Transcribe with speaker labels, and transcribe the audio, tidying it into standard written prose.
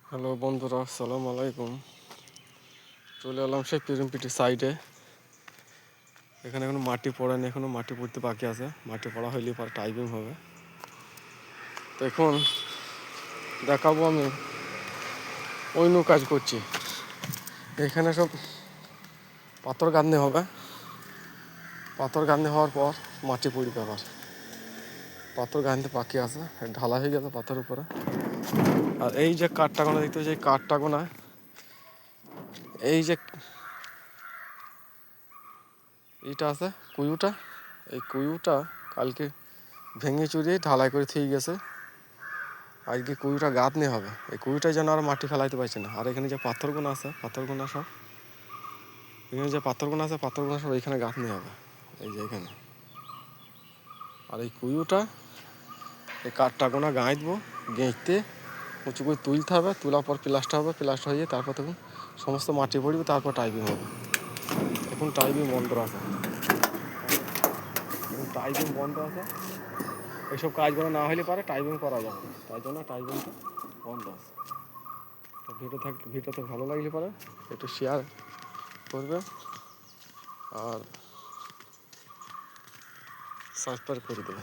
Speaker 1: Hello বন্ধুরা, আসসালামু আলাইকুম। চলে এলাম সেই পিরিমপিটি সাইডে। এখানে এখনো মাটি পড়েনি, এখনো মাটি পড়তে বাকি আছে। মাটি পড়া হইলে পরে টাইপিং হবে। তো এখন দেখাবো আমি অন্য কাজ করছি। এখানে সব পাথর গাঁথনি হবে। পাথর গাঁথনি হওয়ার পর মাটি পড়বে আবার। পাথর গাঁথতে বাকি আছে, ঢালা হয়ে গেছে পাথর উপরে। আর এই যে কাঠটা গোনা দেখতে হচ্ছে, এই কাঠটা গোনা, এই যে এইটা আছে কুয়ুটা, এই কুয়ুটা কালকে ভেঙে চুরিয়ে ঢালাই করে থেকে গেছে। আজকে কুয়ুটা গাঁথনি হবে। এই কুয়ুটাই যেন আর মাটি ফেলাইতে পারছে না। আর এখানে যে পাথরগুলো আছে, পাথরগুলো সব এখানে যে পাথরগুলো আছে, পাথরগুলো সব এইখানে গাঁথনি হবে, এই যে এখানে। আর এই কুয়ুটা, এই কাঠটা গোনা গাঁথবো, গেঁথতে উঁচু করে তুলতে হবে। তোলার পর প্লাস্টার হবে, প্লাস্টার হয়ে তারপর তখন সমস্ত মাটি পড়বে, তারপর টাইপিং হবে। এখন টাইপিং বন্ধ আছে, এখন টাইপিং বন্ধ আছে। এইসব কাজগুলো না হলে পারে টাইপিং করা যাবে না, তাই জন্য টাইপিংটা বন্ধ আছে। তো ভিডিওতে ভালো লাগলে পারে একটু শেয়ার করবে আর সাবস্ক্রাইব করে দেবে।